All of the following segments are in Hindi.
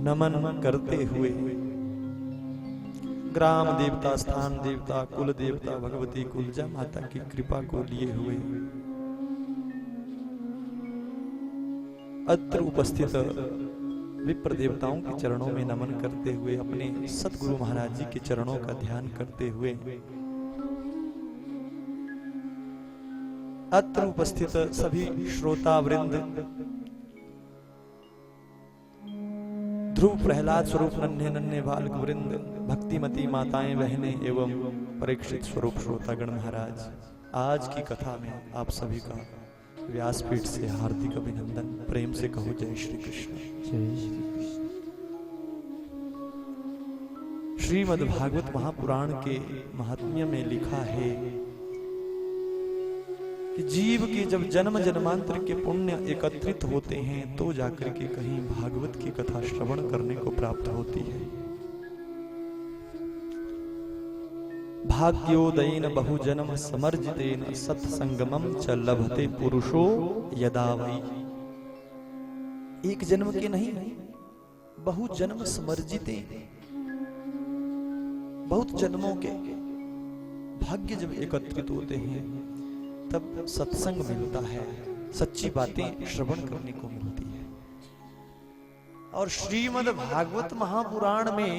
नमन करते हुए ग्राम देवता, स्थान देवता, कुल देवता, भगवती कुलजा माता की कृपा को लिए हुए अत्र उपस्थित विप्र देवताओं के चरणों में नमन करते हुए, अपने सतगुरु महाराज जी के चरणों का ध्यान करते हुए, अत्र उपस्थित सभी श्रोता वृंद, ध्रुव प्रहलाद स्वरूप नन्हे नन्हे बालक वृंद, भक्तिमती माताएं बहनें एवं परीक्षित स्वरूप श्रोतागण महाराज, आज की कथा में आप सभी का व्यासपीठ से हार्दिक अभिनंदन। प्रेम से कहो जय श्री कृष्ण। जय श्री कृष्ण। श्रीमद् भागवत महापुराण के महात्म्य में लिखा है कि जीव के जब जन्म जन्मांतर के पुण्य एकत्रित होते हैं तो जाकर के कहीं भागवत की कथा श्रवण करने को प्राप्त होती है। भाग्योदयेन बहुजन्म समर्जितेन सत्संगमं च लभते पुरुषो यदा वै। एक जन्म के नहीं, बहुजन्म समर्जिते, बहुत जन्मों के भाग्य जब एकत्रित होते हैं तब सत्संग मिलता है, सच्ची बातें श्रवण करने को मिलती है। और श्रीमद् भागवत महापुराण में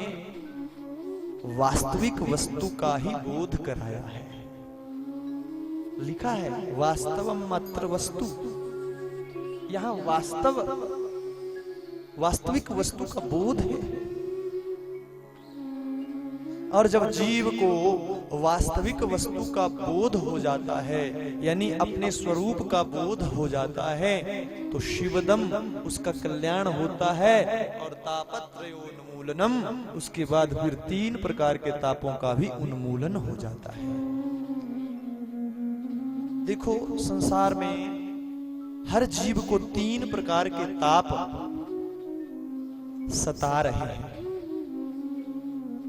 वास्तविक वस्तु का ही बोध कराया है। लिखा है वास्तवम मात्र वस्तु। यहां वास्तविक वस्तु का बोध है। और जब जीव को वास्तविक वस्तु का बोध हो जाता है, यानी अपने स्वरूप का बोध हो जाता है, तो शिवदम उसका कल्याण होता है। और तापत्रयोन्मूलनम, उसके बाद फिर 3 प्रकार के तापों का भी उन्मूलन हो जाता है। देखो, संसार में हर जीव को 3 प्रकार के ताप सता रहे हैं।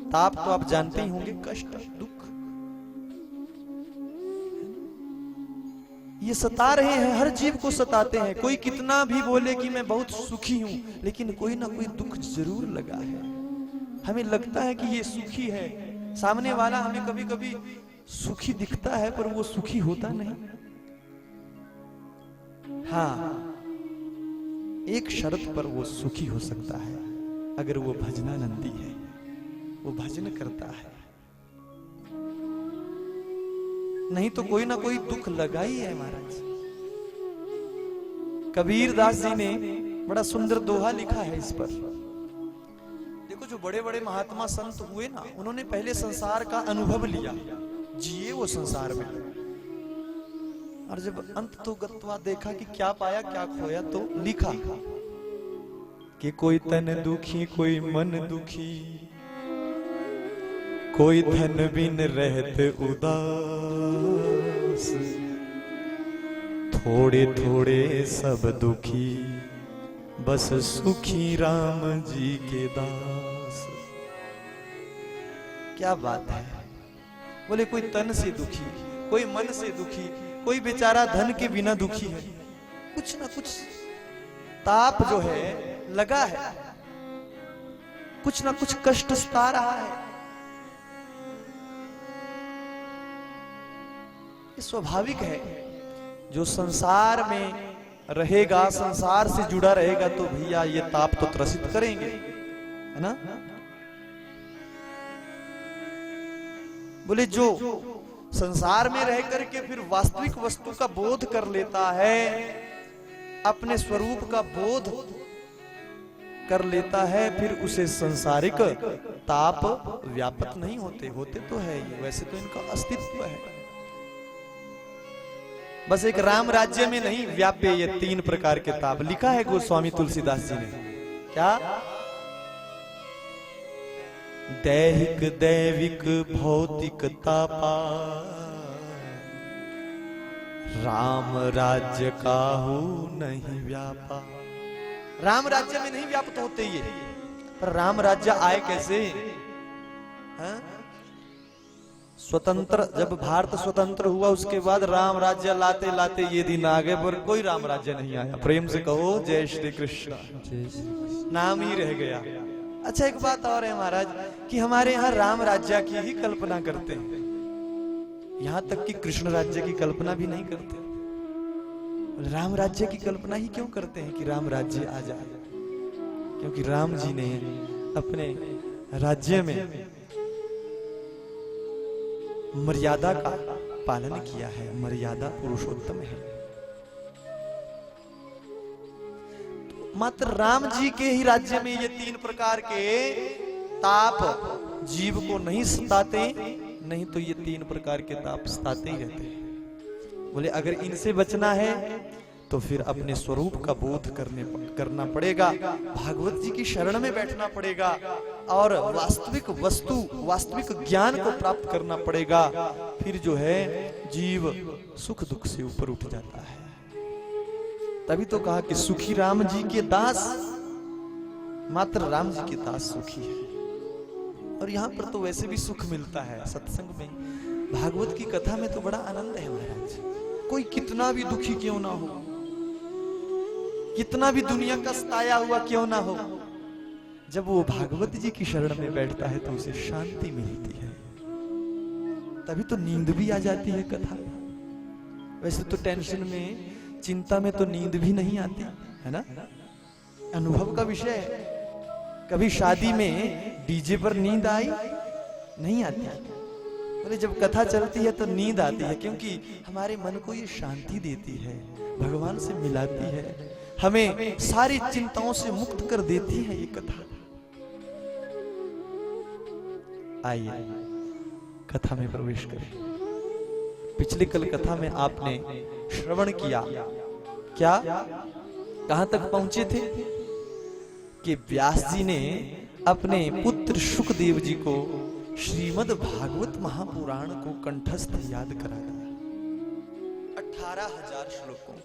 ताप तो आप जानते ही होंगे, कष्ट, दुख, ये सता रहे हैं, हर जीव को सताते हैं। कोई कितना भी बोले कि मैं बहुत सुखी हूं, लेकिन कोई ना कोई दुख जरूर लगा है। हमें लगता है कि ये सुखी है, सामने वाला हमें कभी कभी सुखी दिखता है पर वो सुखी होता नहीं। हाँ, एक शर्त पर वो सुखी हो सकता है, अगर वो भजनानंदी है, वो भजन करता है। नहीं तो कोई ना कोई दुख लगा ही है महाराज। कबीर दास जी ने बड़ा सुंदर दोहा लिखा है इस पर। देखो, जो बड़े बड़े महात्मा संत हुए ना, उन्होंने पहले संसार का अनुभव लिया, जिए वो संसार में, और जब अंत तो गत्वा देखा कि क्या पाया क्या खोया, तो लिखा कि कोई तन दुखी, कोई मन दुखी, कोई धन बिन रहते उदास, थोड़े थोड़े सब दुखी, बस सुखी राम जी के दास। क्या बात है। बोले कोई तन से दुखी, कोई मन से दुखी, कोई बेचारा धन के बिना दुखी है। कुछ ना कुछ ताप जो है लगा है, कुछ ना कुछ कष्ट सता रहा है। ये स्वाभाविक है। जो संसार में रहेगा, संसार से जुड़ा रहेगा, तो भैया ये ताप तो त्रसित करेंगे, है ना। बोले जो संसार में रह करके फिर वास्तविक वस्तु का बोध कर लेता है, अपने स्वरूप का बोध कर लेता है, फिर उसे सांसारिक ताप व्यापक नहीं होते। होते तो है ये, वैसे तो इनका अस्तित्व है। बस एक राम राज्य में नहीं व्याप्य ये 3 प्रकार के ताप। लिखा है गोस्वामी तुलसीदास जी ने, क्या? दैहिक दैविक भौतिक तापा, राम राज्य काहू नहीं व्यापा। राम राज्य में नहीं व्याप्त होते ये, पर राम राज्य आए कैसे? हाँ? स्वतंत्र, जब भारत स्वतंत्र हुआ उसके बाद राम राज्य लाते लाते ये दिन आ गए, पर कोई राम राज्य नहीं आया। प्रेम से कहो जय श्री कृष्ण। नाम ही रह गया। अच्छा, एक बात और है महाराज कि हमारे यहाँ राम राज्य की ही कल्पना करते हैं, यहाँ तक कि कृष्ण राज्य की कल्पना भी नहीं करते। राम राज्य की कल्पना ही क्यों करते हैं कि राम राज्य आ जाए? क्योंकि राम जी ने अपने राज्य में मर्यादा का पालन किया है, मर्यादा पुरुषोत्तम है। तो मात्र राम जी के ही राज्य में ये 3 प्रकार के ताप जीव को नहीं सताते, नहीं तो ये 3 प्रकार के ताप सताते ही रहते हैं। बोले अगर इनसे बचना है तो फिर अपने स्वरूप का बोध करना पड़ेगा, भागवत जी की शरण में बैठना पड़ेगा और वास्तविक वस्तु, वास्तविक ज्ञान को प्राप्त करना पड़ेगा। फिर जो है जीव सुख दुख से ऊपर उठ जाता है। तभी तो कहा कि सुखी राम जी के दास, मात्र राम जी के दास सुखी है। और यहाँ पर तो वैसे भी सुख मिलता है सत्संग में, भागवत की कथा में तो बड़ा आनंद है महाराज। कोई कितना भी दुखी क्यों ना हो, कितना भी दुनिया का सताया हुआ क्यों ना हो, जब वो भागवत जी की शरण में बैठता है तो उसे शांति मिलती है। तभी तो नींद भी आ जाती है कथा। वैसे तो टेंशन में, चिंता में तो नींद भी नहीं आती है ना, अनुभव का विषय है। कभी शादी में डीजे पर नींद आई नहीं आती, अरे जब कथा चलती है तो नींद आती है, क्योंकि हमारे मन को ये शांति देती है, भगवान से मिलाती है, हमें सारी चिंताओं से मुक्त कर देती है ये कथा। आइए कथा में प्रवेश करें। पिछले कल कथा में आपने श्रवण किया, क्या कहां तक पहुंचे थे कि व्यास जी ने अपने पुत्र शुकदेव जी को श्रीमद् भागवत महापुराण को कंठस्थ याद करा दिया, 18,000 श्लोकों को।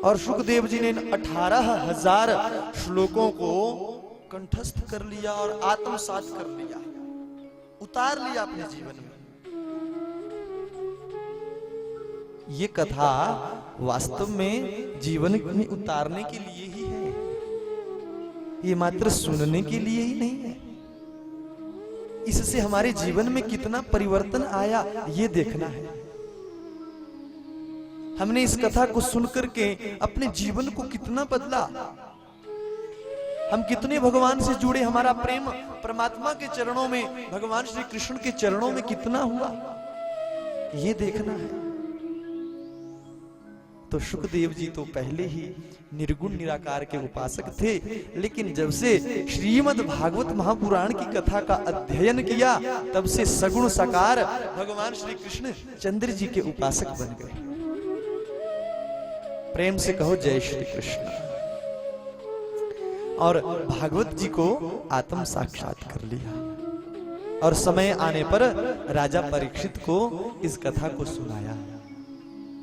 और शुकदेव जी ने 18,000 श्लोकों को कंठस्थ कर लिया और आत्मसात कर लिया, उतार लिया अपने जीवन में। ये कथा वास्तव में जीवन में उतारने के लिए ही है, ये मात्र सुनने के लिए ही नहीं है। इससे हमारे जीवन में कितना परिवर्तन आया ये देखना है। हमने इस कथा को सुनकर के अपने जीवन को कितना बदला, हम कितने भगवान से जुड़े, हमारा प्रेम परमात्मा के चरणों में, भगवान श्री कृष्ण के चरणों में कितना हुआ, ये देखना है। तो शुकदेव जी तो पहले ही निर्गुण निराकार के उपासक थे, लेकिन जब से श्रीमद् भागवत महापुराण की कथा का अध्ययन किया तब से सगुण साकार भगवान श्री कृष्ण चंद्र जी के उपासक बन गए। प्रेम से कहो जय श्री कृष्ण। और भागवत जी को आत्म साक्षात कर लिया और समय आने पर राजा परीक्षित को इस कथा को सुनाया।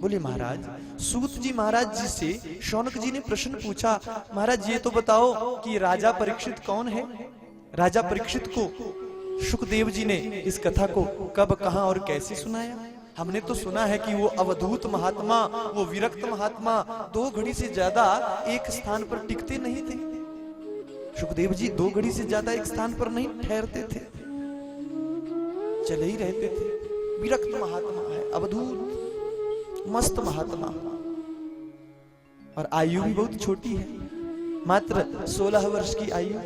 बोले महाराज, सूत जी महाराज जी से शौनक जी ने प्रश्न पूछा, महाराज ये तो बताओ कि राजा परीक्षित कौन है? राजा परीक्षित को शुकदेव जी ने इस कथा को कब, कहां और कैसे सुनाया? हमने तो सुना है कि वो अवधूत महात्मा, वो विरक्त महात्मा 2 घड़ी से ज्यादा एक स्थान पर टिकते नहीं थे। शुकदेव जी 2 घड़ी से ज्यादा एक स्थान पर नहीं ठहरते थे, चले ही रहते थे। विरक्त महात्मा है, अवधूत मस्त महात्मा, और आयु भी बहुत छोटी है, मात्र 16 वर्ष की आयु।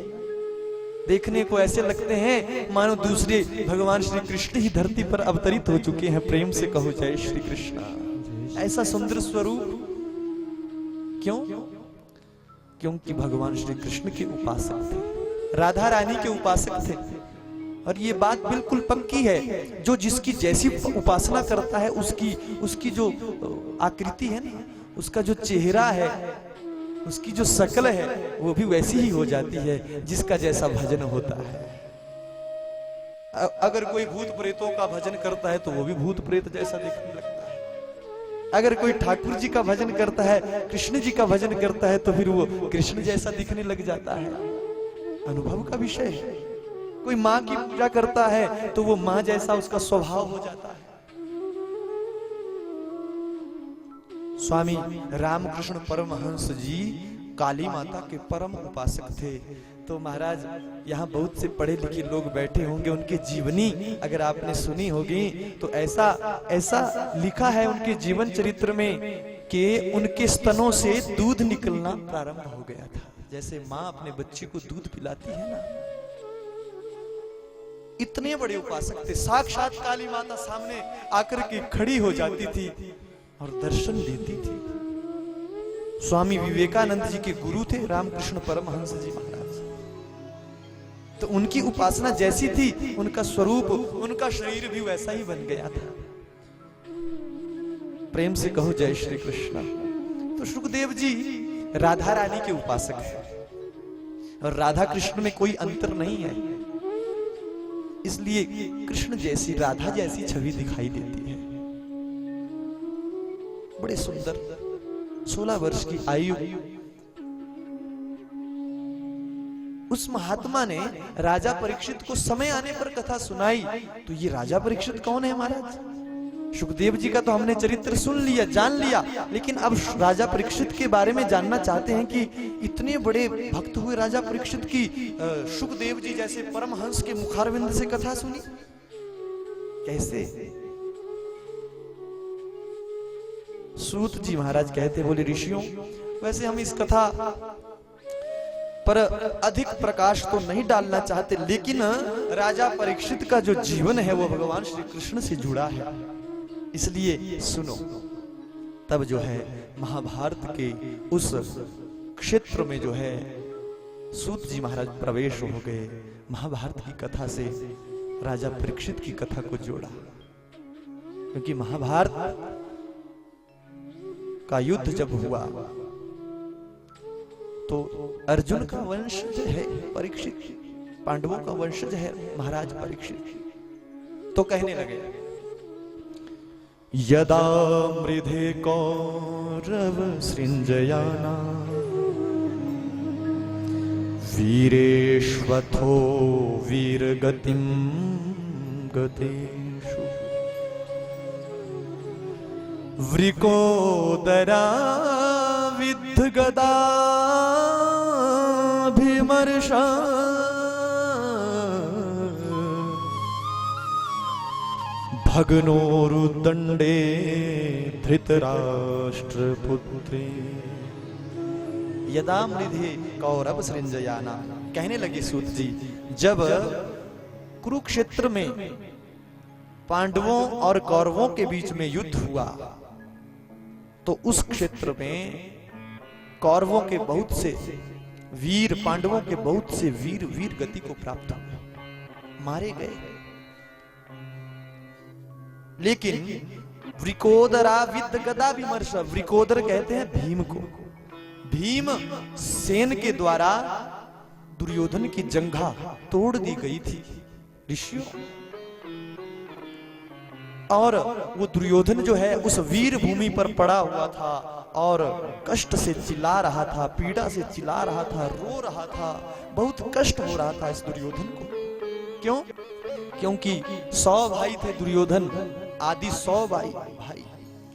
देखने को ऐसे लगते हैं मानो दूसरे भगवान श्री कृष्ण ही धरती पर अवतरित हो चुके हैं। प्रेम से कहो जय श्री कृष्ण। ऐसा सुंदर स्वरूप क्यों? क्योंकि भगवान श्री कृष्ण के उपासक थे, राधा रानी के उपासक थे। और ये बात बिल्कुल पक्की है, जो जिसकी जैसी उपासना करता है उसकी जो आकृति है ना, उसका जो चेहरा है, उसकी जो शक्ल है, वो भी वैसी ही हो जाती है जिसका जैसा भजन होता है। अगर कोई भूत प्रेतों का भजन करता है तो वो भी भूत प्रेत जैसा दिखने लगता है। अगर कोई ठाकुर जी का भजन करता है, कृष्ण जी का भजन करता है, तो फिर वो कृष्ण जैसा दिखने लग जाता है। अनुभव का विषय है। कोई माँ की पूजा करता है तो वो माँ जैसा उसका स्वभाव हो जाता है। स्वामी रामकृष्ण परमहंस जी काली माता के परम उपासक थे। तो महाराज यहाँ बहुत से पढ़े लिखे लोग बैठे होंगे, उनके जीवनी अगर आपने सुनी होगी तो ऐसा ऐसा लिखा है उनके जीवन चरित्र में कि उनके स्तनों से दूध निकलना प्रारंभ हो गया था। जैसे माँ अपने बच्चे को दूध पिलाती है ना, इतने बड़े उपासक थे। साक्षात काली माता सामने आकर के खड़ी हो जाती थी और दर्शन देती थी। स्वामी विवेकानंद जी के गुरु थे रामकृष्ण परमहंस जी महाराज। तो उनकी उपासना जैसी थी, उनका स्वरूप, उनका शरीर भी वैसा ही बन गया था। प्रेम से कहो जय श्री कृष्ण। तो सुखदेव जी राधा रानी के उपासक हैं और राधा कृष्ण में कोई अंतर नहीं है, इसलिए कृष्ण जैसी, राधा जैसी छवि दिखाई देती है। बड़े सुंदर 16 वर्ष की आयु। उस महात्मा ने राजा परीक्षित को समय आने पर कथा सुनाई। तो ये राजा परीक्षित कौन है महाराज? सुखदेव जी का तो हमने चरित्र सुन लिया, जान लिया, लेकिन अब राजा परीक्षित के बारे में जानना चाहते हैं कि इतने बड़े भक्त हुए राजा परीक्षित की सुखदेव जी जैसे परमहंस के मुखारविंद से कथा सुनी कैसे? सूत जी महाराज कहते, बोले ऋषियों, वैसे हम इस कथा पर अधिक प्रकाश तो नहीं डालना चाहते, लेकिन राजा परीक्षित का जो जीवन है वो भगवान श्री कृष्ण से जुड़ा है, इसलिए सुनो। तब जो है महाभारत के उस क्षेत्र में जो है सूत जी महाराज प्रवेश हो गए। महाभारत की कथा से राजा परीक्षित की कथा को जोड़ा, क्योंकि महाभारत का युद्ध जब हुआ तो अर्जुन का वंशज है परीक्षित, पांडवों का वंशज है महाराज परीक्षित। तो कहने लगे, यदा मृधे कौरव सृंजयाना वीरेश्वथो वीरगतिम गतेषु वृकोदरा विद्ध गदाभिमर्शा भग्नोरुदंडे धृतराष्ट्रपुत्रे। यदा मृधे कौरव सृंजयाना, कहने लगे सूत जी, जब कुरुक्षेत्र में पांडवों और कौरवों के बीच में युद्ध हुआ तो उस क्षेत्र में कौरवों के बहुत से वीर, पांडवों के बहुत से वीर वीर गति को प्राप्त हुए, मारे गए। लेकिन वृकोदरा विद्ध गदा विमर्श, वृकोदर कहते हैं भीम को। भीम सेन के द्वारा दुर्योधन की जंघा तोड़ दी गई थी ऋषियों, और वो दुर्योधन जो है उस वीर भूमि पर पड़ा हुआ था और कष्ट से चिल्ला रहा था, पीड़ा से चिल्ला रहा था, रो रहा था, बहुत कष्ट हो रहा था इस दुर्योधन को। क्यों? क्योंकि 100 भाई थे दुर्योधन, आदि 100 भाई,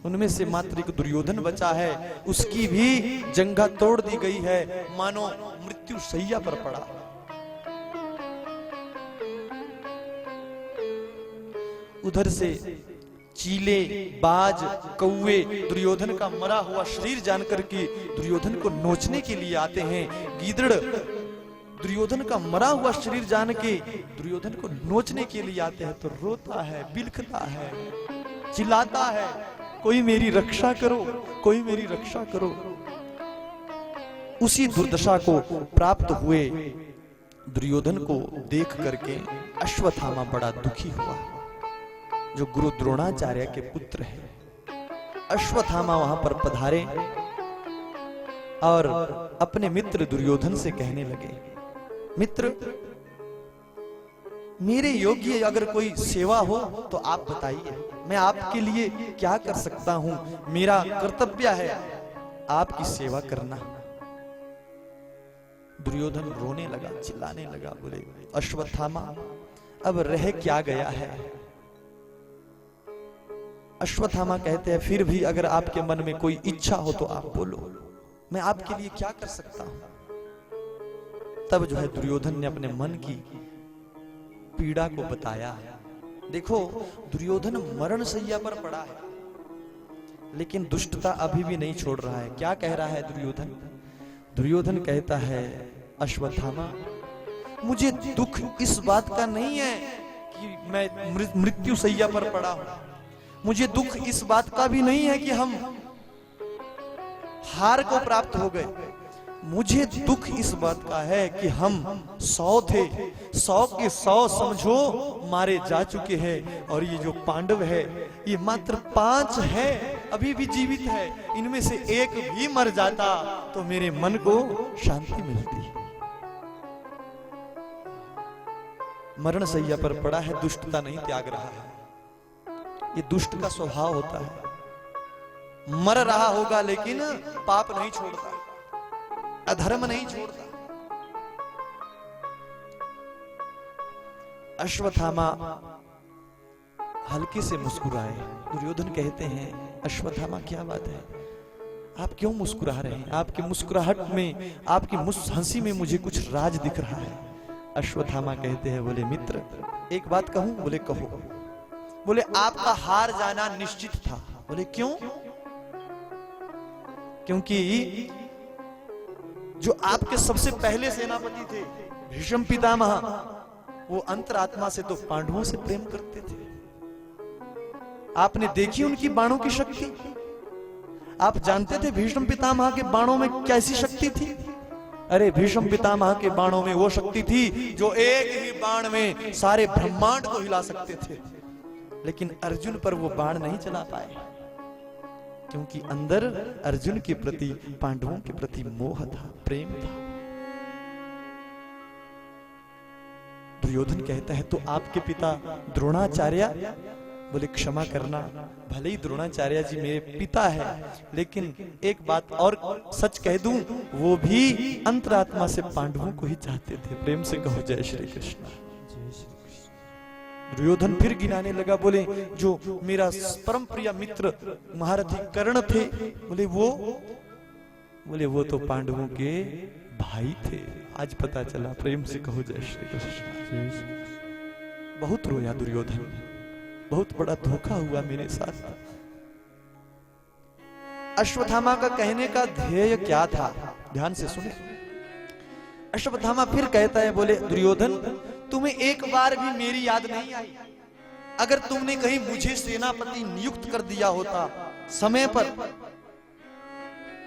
उनमें से मात्र एक दुर्योधन बचा है, उसकी भी जंघा तोड़ दी गई है, मानो मृत्यु शैया पर पड़ा। उधर से चीले, बाज, कौवे दुर्योधन का मरा हुआ शरीर जानकर के दुर्योधन को नोचने के लिए आते हैं। गीदड़ दुर्योधन का मरा हुआ शरीर जान के दुर्योधन को नोचने के लिए आते हैं, तो रोता है, बिलखता है, चिल्लाता है, कोई मेरी रक्षा करो, कोई मेरी रक्षा करो। उसी दुर्दशा को प्राप्त हुए दुर्योधन को देख करके अश्वत्थामा बड़ा दुखी हुआ, जो गुरु द्रोणाचार्य के पुत्र हैं। अश्वत्थामा वहां पर पधारे और अपने मित्र दुर्योधन से कहने लगे, मित्र, मेरे योग्य अगर कोई सेवा हो तो आप बताइए, मैं आपके लिए क्या कर सकता हूं। मेरा कर्तव्य है आपकी सेवा करना। दुर्योधन रोने लगा, चिल्लाने लगा, बोले अश्वत्थामा अब रह क्या गया है। अश्वत्थामा कहते हैं फिर भी अगर आपके मन में कोई इच्छा हो तो आप बोलो, मैं आपके लिए क्या कर सकता हूं। तब जो है दुर्योधन ने अपने मन की पीड़ा को बताया। देखो दुर्योधन मरण शैया पर पड़ा है, लेकिन दुष्टता अभी भी नहीं छोड़ रहा है। क्या कह रहा है दुर्योधन? दुर्योधन कहता है अश्वत्थामा मुझे दुख इस बात का नहीं है कि मैं मृत्यु शैया पर पड़ा हूं, मुझे दुख इस बात का भी नहीं है कि हम हार को प्राप्त हो गए, मुझे दुख इस बात का है कि हम 100 थे, 100 के 100 समझो मारे जा चुके हैं, और ये जो पांडव है ये मात्र 5 है, अभी भी जीवित है, इनमें से एक भी मर जाता तो मेरे मन को शांति मिलती। मरण शैया पर पड़ा है, दुष्टता नहीं त्याग रहा है। ये दुष्ट का स्वभाव होता है, मर रहा होगा लेकिन पाप नहीं छोड़ता, अधर्म नहीं छोड़ता। अश्वत्थामा हल्के से मुस्कुराए। दुर्योधन कहते हैं अश्वत्थामा क्या बात है, आप क्यों मुस्कुरा रहे हैं? आपकी मुस्कुराहट में, आपकी हंसी में मुझे कुछ राज दिख रहा है। अश्वत्थामा कहते हैं बोले मित्र एक बात कहूं? बोले कहो। बोले आपका हार जाना निश्चित था। बोले क्यों? क्योंकि जो आपके सबसे पहले सेनापति थे भीष्म पितामह, वो अंतरात्मा से तो पांडवों से प्रेम करते थे। आपने देखी उनकी बाणों की शक्ति? आप जानते थे भीष्म पितामह के बाणों में कैसी शक्ति थी? अरे भीष्म पितामह के बाणों में वो शक्ति थी जो एक ही बाण में सारे ब्रह्मांड को हिला सकते थे, लेकिन अर्जुन पर वो बाण नहीं चला पाए, क्योंकि अंदर अर्जुन के प्रति, पांडवों के प्रति मोह था, प्रेम था। दुर्योधन कहता है तो आपके पिता द्रोणाचार्य? बोले क्षमा करना, भले ही द्रोणाचार्य जी मेरे पिता है, लेकिन एक बात और सच कह दूं, वो भी अंतरात्मा से पांडवों को ही चाहते थे। प्रेम से कहो जय श्री कृष्ण। दुर्योधन फिर गिनाने लगा, बोले जो मेरा परम प्रिय मित्र महारथी कर्ण थे, बोले वो तो पांडवों के भाई थे, आज पता चला। प्रेम से कहो जय श्री कृष्ण। बहुत रोया दुर्योधन, बहुत बड़ा धोखा हुआ मेरे साथ। अश्वत्थामा का कहने का ध्येय क्या था? ध्यान से सुने। अश्वत्थामा फिर कहता है, बोले दुर्योधन तुम्हें एक बार भी मेरी याद नहीं आई? अगर तुमने कहीं मुझे सेनापति नियुक्त कर दिया होता समय पर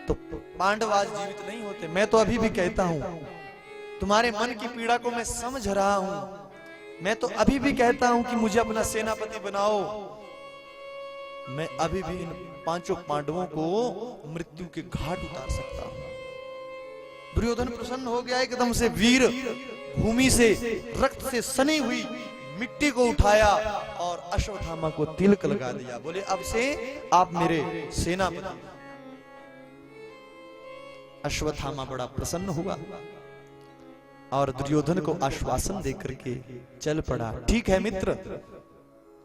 तो पांडव आज जीवित नहीं होते। मैं तो अभी भी कहता हूं, तुम्हारे मन की पीड़ा को मैं समझ रहा हूं, मैं तो अभी भी कहता हूं कि मुझे अपना सेनापति बनाओ। मैं अभी भी इन 5 पांडवों को मृत्यु के घाट उतार सकता हूं। दुर्योधन प्रसन्न हो गया एकदम से, वीर भूमि से रक्त से सनी हुई मिट्टी को उठाया और अश्वत्थामा को तिलक लगा दिया। बोले अब से आप मेरे सेनापति। अश्वत्थामा बड़ा प्रसन्न हुआ और दुर्योधन को आश्वासन देकर के चल पड़ा। ठीक है मित्र,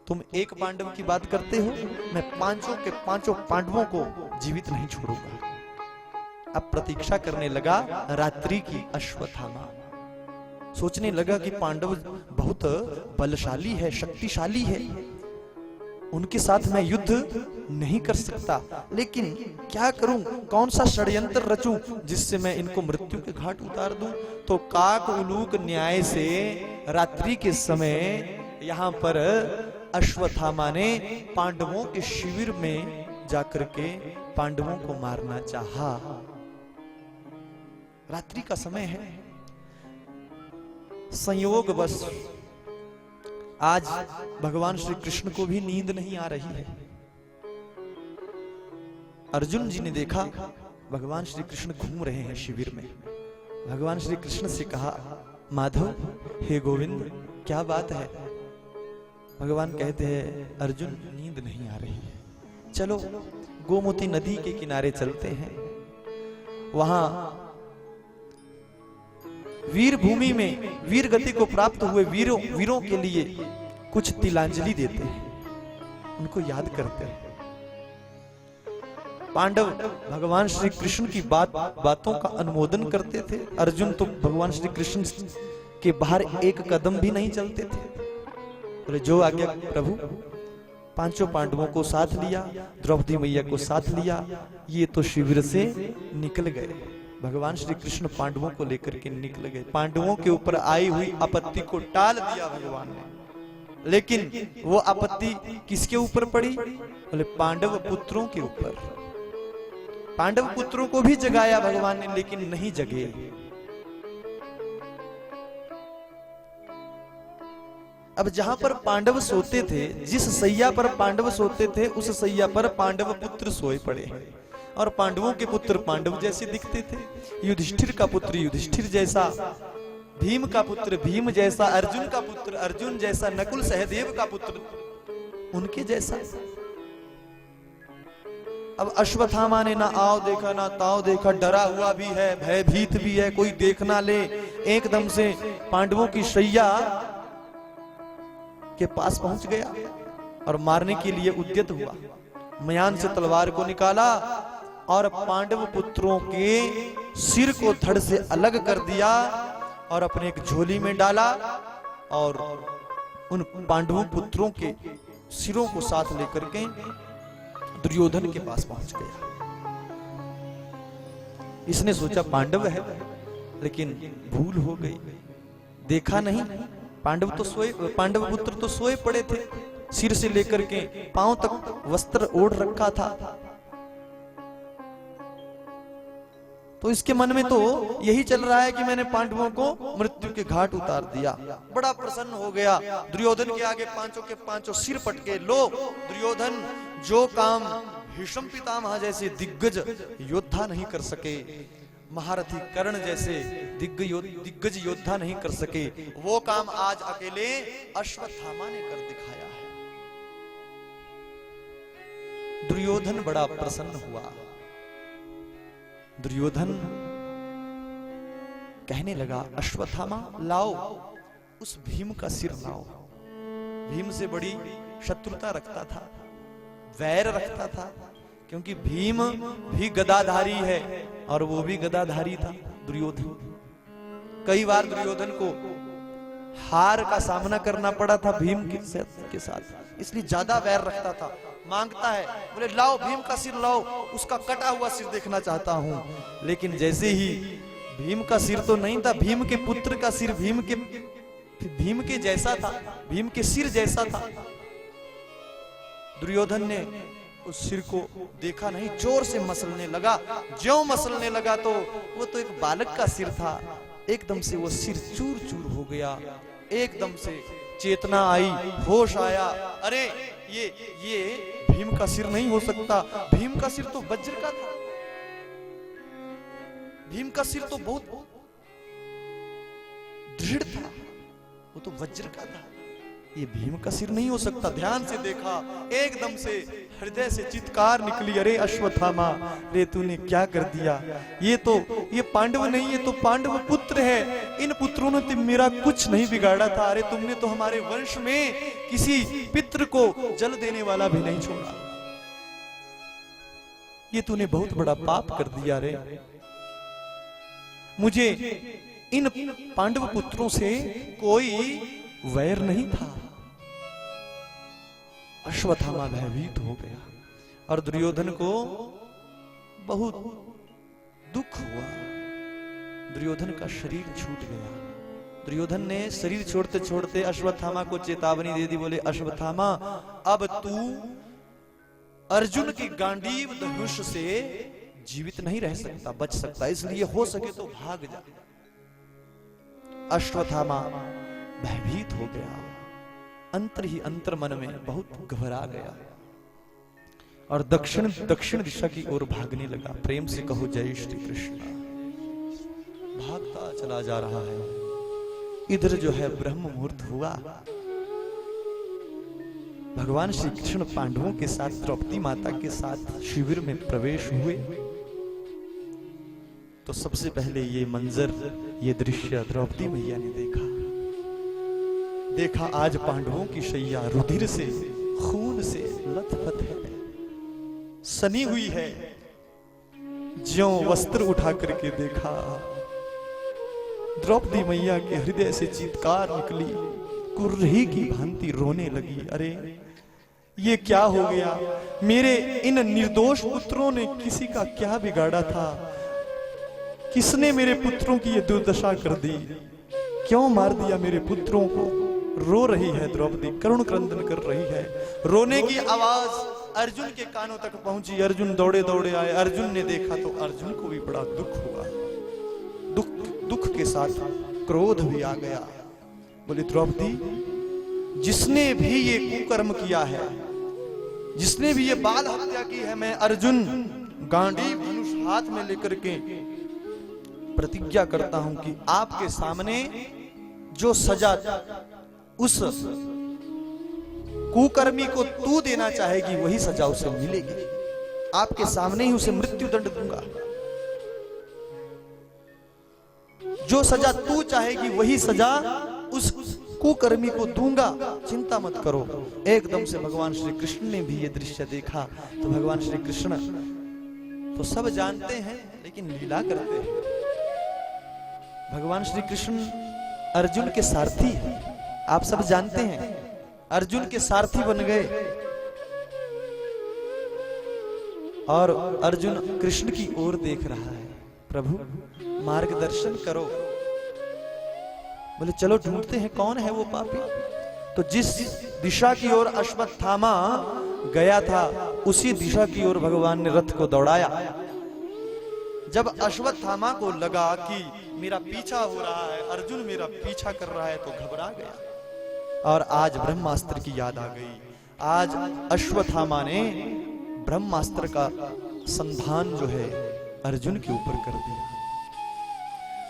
तुम एक पांडव की बात करते हो, मैं 5 के 5 पांडवों को जीवित नहीं छोड़ूंगा। अब प्रतीक्षा करने लगा रात्रि की। अश्वत्थामा सोचने लगा कि पांडव बहुत बलशाली है, शक्तिशाली है, उनके साथ मैं युद्ध नहीं कर सकता, लेकिन क्या करूं, कौन सा षड्यंत्र रचूं जिससे मैं इनको मृत्यु के घाट उतार दूं। तो काक उलूक न्याय से रात्रि के समय यहां पर अश्वत्थामा ने पांडवों के शिविर में जाकर के पांडवों को मारना चाहा। रात्रि का समय है, संयोग बस आज भगवान श्री कृष्ण को भी नींद नहीं आ रही है। अर्जुन जी ने देखा भगवान श्री कृष्ण घूम रहे हैं शिविर में। भगवान श्री कृष्ण से कहा, माधव, हे गोविंद, क्या बात है? भगवान कहते हैं, अर्जुन नींद नहीं आ रही है, चलो गोमती नदी के किनारे चलते हैं, वहां वीर भूमि में वीर गति को प्राप्त हुए वीरों के लिए कुछ तिलांजलि देते हैं, उनको याद करते हैं। पांडव भगवान श्री कृष्ण की बातों का अनुमोदन करते थे। अर्जुन तो भगवान श्री कृष्ण के बाहर एक कदम भी नहीं चलते थे। बोले जो आज्ञा प्रभु। पांचों पांडवों को साथ लिया, द्रौपदी मैया को साथ लिया, ये तो शिविर से निकल गए। भगवान श्री कृष्ण पांडवों को लेकर के निकल गए। पांडवों के ऊपर आई हुई आपत्ति को टाल दिया भगवान ने, लेकिन वो आपत्ति किसके ऊपर पड़ी? बोले पांडव पुत्रों के ऊपर। पांडव पुत्रों को भी जगाया भगवान ने, लेकिन नहीं जगे। अब जहां पर पांडव सोते थे, जिस सैया पर पांडव सोते थे, उस सैया पर पांडव पुत्र सोए पड़े। और पांडवों के पुत्र पांडव जैसे दिखते थे। युधिष्ठिर का पुत्र युधिष्ठिर जैसा, भीम का पुत्र भीम जैसा, अर्जुन का पुत्र अर्जुन जैसा, नकुल सहदेव का पुत्र उनके जैसा। अब अश्वत्थामा ने ना आओ देखा ना ताओ देखा, डरा हुआ भी है, भयभीत भी है, कोई देख ना ले। एकदम से पांडवों की शैया के पास पहुंच गया और मारने के लिए उद्यत हुआ। म्यान से तलवार को निकाला और पांडव पुत्रों के सिर को धड़ से अलग कर दिया और अपने एक झोली में डाला और उन पांडवों पुत्रों के सिरों को साथ लेकर के दुर्योधन के पास पहुंच गया। इसने सोचा पांडव है, लेकिन भूल हो गई, देखा नहीं। पांडव पुत्र तो सोए पड़े थे, सिर से लेकर के पांव तक वस्त्र ओढ़ रखा था। तो इसके मन में तो यही चल रहा है कि मैंने पांडवों को मृत्यु के घाट उतार दिया। बड़ा प्रसन्न हो गया। दुर्योधन के आगे पांचों के पांचों सिर पटके, लो दुर्योधन, जो काम भीष्म पितामह जैसे दिग्गज योद्धा नहीं कर सके, महारथी कर्ण जैसे दिग्गज योद्धा नहीं कर सके, वो काम आज अकेले अश्वत्थामा ने कर दिखाया है। दुर्योधन बड़ा प्रसन्न हुआ। दुर्योधन कहने लगा, अश्वत्थामा लाओ उस भीम का सिर लाओ। भीम से बड़ी शत्रुता रखता था, वैर रखता था, क्योंकि भीम भी गदाधारी है और वो भी गदाधारी था दुर्योधन। कई बार दुर्योधन को हार का सामना करना पड़ा था भीम के साथ, इसलिए ज्यादा वैर रखता था। मांगता है, बोले लाओ भीम का सिर लाओ, उसका कटा हुआ सिर देखना चाहता हूं। लेकिन जैसे ही भीम का सिर तो नहीं था, भीम के पुत्र का सिर भीम के जैसा था, भीम के सिर जैसा था। दुर्योधन ने उस सिर को देखा नहीं, जोर से मसलने लगा। ज्यों मसलने लगा तो वो तो एक बालक का सिर था। एकदम से वो सिर चूर चूर हो गया। एकदम से चेतना आई, होश आया। अरे ये भीम का सिर नहीं हो सकता, भीम का सिर तो वज्र का था, भीम का सिर तो बहुत दृढ़ था, वो तो वज्र का था, ये भीम का सिर नहीं हो सकता। ध्यान से देखा, एकदम से हृदय से चित्कार निकली, अरे अश्वत्थामा, रे तूने क्या कर दिया? ये पांडव नहीं, ये तो पांडव पुत्र है। इन पुत्रों ने तो मेरा कुछ नहीं बिगाड़ा था। अरे तुमने तो हमारे वंश में किसी पितृ को जल देने वाला भी नहीं छोड़ा। ये तूने बहुत बड़ा पाप कर दिया रे। मुझे इन पांडव पुत्रों से कोई वैर नहीं था। अश्वत्थामा भयभीत हो गया और दुर्योधन को बहुत दुख हुआ। दुर्योधन का शरीर छूट गया। दुर्योधन ने शरीर छोड़ते छोड़ते अश्वत्थामा को चेतावनी दे दी। बोले अश्वत्थामा, अब तू अर्जुन की गांडीव धनुष से जीवित नहीं रह सकता, बच सकता, इसलिए हो सके तो भाग जा। अश्वत्थामा भयभीत हो गया, अंतर ही अंतर मन में बहुत घबरा गया और दक्षिण दिशा की ओर भागने लगा। प्रेम से कहो जय श्री कृष्ण। भागता चला जा रहा है। इधर जो है ब्रह्म मुहूर्त हुआ। भगवान श्री कृष्ण पांडवों के साथ द्रौपदी माता के साथ शिविर में प्रवेश हुए तो सबसे पहले ये मंजर, ये दृश्य द्रौपदी मैया ने देखा। आज पांडवों की शैया रुधिर से, खून से लथपथ है, सनी हुई है। ज्यों वस्त्र उठा करके देखा, द्रौपदी मैया के हृदय से चीत्कार निकली, कुर्ही की भांति रोने लगी। अरे ये क्या हो गया? मेरे इन निर्दोष पुत्रों ने किसी का क्या बिगाड़ा था? किसने मेरे पुत्रों की ये दुर्दशा कर दी? क्यों मार दिया मेरे पुत्रों को? रो रही है द्रौपदी, करुण क्रंदन कर रही है। रोने की आवाज अर्जुन के कानों तक पहुंची। अर्जुन दौड़े दौड़े आए। अर्जुन ने देखा तो अर्जुन को भी बड़ा दुख हुआ। दुख के साथ क्रोध भी आ गया। बोले द्रौपदी, जिसने भी ये कुकर्म किया है, जिसने भी ये बाल हत्या की है, मैं अर्जुन गांडीव धनुष हाथ में लेकर के प्रतिज्ञा करता हूं कि आपके सामने जो सजा उस कुकर्मी को तू देना चाहेगी वही सजा उसे मिलेगी। आपके सामने ही उसे मृत्यु दंड दूंगा। जो सजा तू चाहेगी वही सजा उस कुकर्मी को दूंगा, चिंता मत करो। एकदम से भगवान श्री कृष्ण ने भी ये दृश्य देखा। तो भगवान श्री कृष्ण तो सब जानते हैं लेकिन लीला करते हैं। भगवान श्री कृष्ण अर्जुन के सारथी हैं, आप सब जानते हैं। अर्जुन के सारथी बन गए और अर्जुन कृष्ण की ओर देख रहा है। प्रभु मार्गदर्शन करो। बोले चलो ढूंढते हैं कौन है वो पापी। तो जिस दिशा की ओर अश्वत्थामा गया था उसी दिशा की ओर भगवान ने रथ को दौड़ाया। जब अश्वत्थामा को लगा कि मेरा पीछा हो रहा है, अर्जुन मेरा पीछा कर रहा है, तो घबरा गया और आज ब्रह्मास्त्र की याद आ गई। आज अश्वत्थामा ने ब्रह्मास्त्र का संधान जो है अर्जुन के ऊपर कर दिया।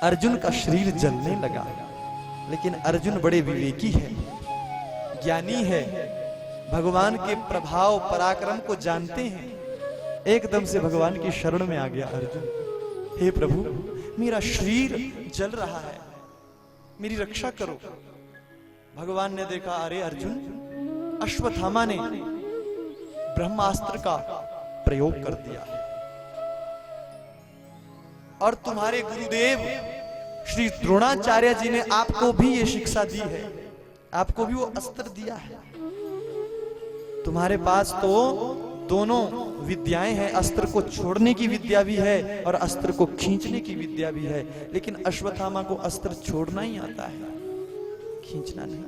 अर्जुन का शरीर जलने लगा। लेकिन अर्जुन बड़े विवेकी है, ज्ञानी है, भगवान के प्रभाव पराक्रम को जानते हैं। एकदम से भगवान की शरण में आ गया अर्जुन। हे प्रभु, मेरा शरीर जल रहा है, मेरी रक्षा करो। भगवान ने देखा, अरे अर्जुन, अश्वत्थामा ने ब्रह्मास्त्र का प्रयोग कर दिया और तुम्हारे गुरुदेव श्री द्रोणाचार्य जी ने आपको भी ये शिक्षा दी है, आपको भी वो अस्त्र दिया है। तुम्हारे पास तो दोनों विद्याएं हैं, अस्त्र को छोड़ने की विद्या भी है और अस्त्र को खींचने की विद्या भी है। लेकिन अश्वत्थामा को अस्त्र छोड़ना ही आता है, खींचना नहीं।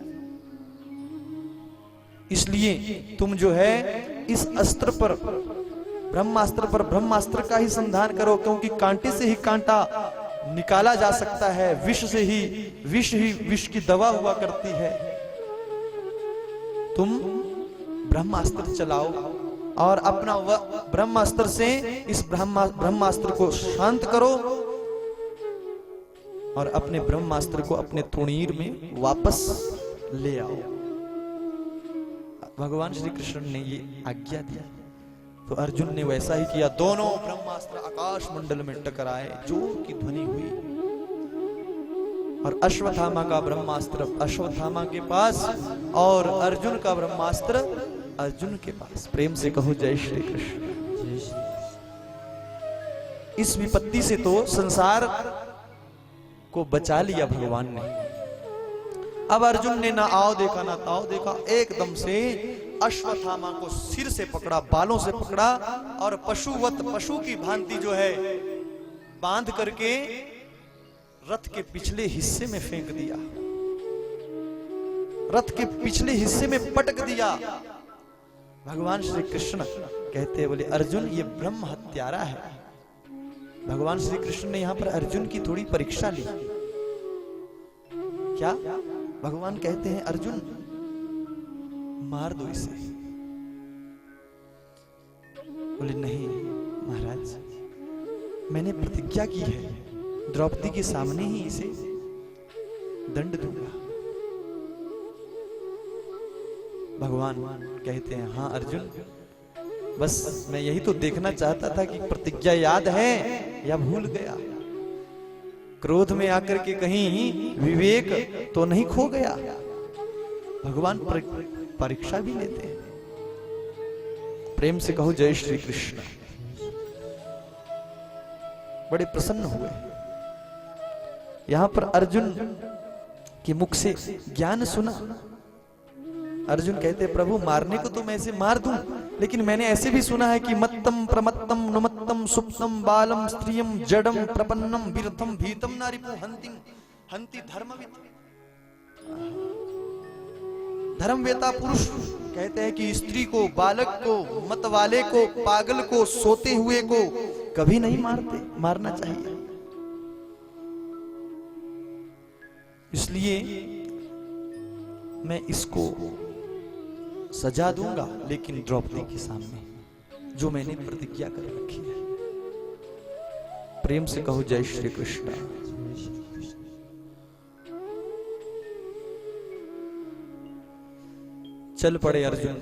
इसलिए तुम जो है इस अस्त्र पर, ब्रह्मास्त्र पर ब्रह्मास्त्र का ही संधान करो, क्योंकि कांटे से ही कांटा निकाला जा सकता है, विष से ही विष की दवा हुआ करती है। तुम ब्रह्मास्त्र चलाओ और अपना ब्रह्मास्त्र से इस ब्रह्मास्त्र को शांत करो और अपने ब्रह्मास्त्र को अपने तुणीर में वापस ले आओ। भगवान श्री कृष्ण ने ये आज्ञा दी तो अर्जुन ने वैसा ही किया। दोनों ब्रह्मास्त्र आकाश मंडल में टकराए, जोर की ध्वनि हुई और अश्वत्थामा का ब्रह्मास्त्र अश्वत्थामा के पास और अर्जुन का ब्रह्मास्त्र अर्जुन के पास। प्रेम से कहो जय श्री कृष्ण। इस विपत्ति से तो संसार को बचा लिया भगवान ने। अब अर्जुन ने ना आओ देखा ना ताओ देखा, एकदम से अश्वत्थामा को सिर से पकड़ा, बालों से पकड़ा और पशुवत, पशु की भांति जो है बांध करके रथ के पिछले हिस्से में फेंक दिया, रथ के पिछले हिस्से में पटक दिया। भगवान श्री कृष्ण कहते बोले अर्जुन ये ब्रह्म हत्यारा है। भगवान श्री कृष्ण ने यहां पर अर्जुन की थोड़ी परीक्षा ली। क्या भगवान कहते हैं अर्जुन मार दो इसे। बोले नहीं महाराज, मैंने प्रतिज्ञा की है द्रौपदी के सामने ही इसे दंड दूंगा। भगवान कहते हैं हाँ अर्जुन, बस मैं यही तो देखना चाहता था कि प्रतिज्ञा याद है या भूल गया। क्रोध में आकर के कहीं विवेक तो नहीं खो गया। भगवान परीक्षा भी लेते हैं। प्रेम से कहो जय श्री कृष्ण। बड़े प्रसन्न हुए। यहां पर अर्जुन के मुख से ज्ञान सुना। अर्जुन कहते प्रभु मारने को तो मैं इसे मार दूं, लेकिन मैंने ऐसे भी सुना है कि मत्तम प्रमत्तम नुमत्तम सुप्तम बालम स्त्रियम जडम प्रपन्नम विरथम भीतम नारिपु हंतिम हंति धर्मविद। धर्मवेता पुरुष कहते हैं कि स्त्री को, बालक को, मत वाले को, पागल को, सोते हुए को कभी नहीं मारते, मारना चाहिए। इसलिए मैं इसको सजा दूंगा, लेकिन द्रौपदी के सामने जो मैंने प्रतिज्ञा कर रखी है। प्रेम से कहो जय श्री कृष्ण। चल पड़े अर्जुन।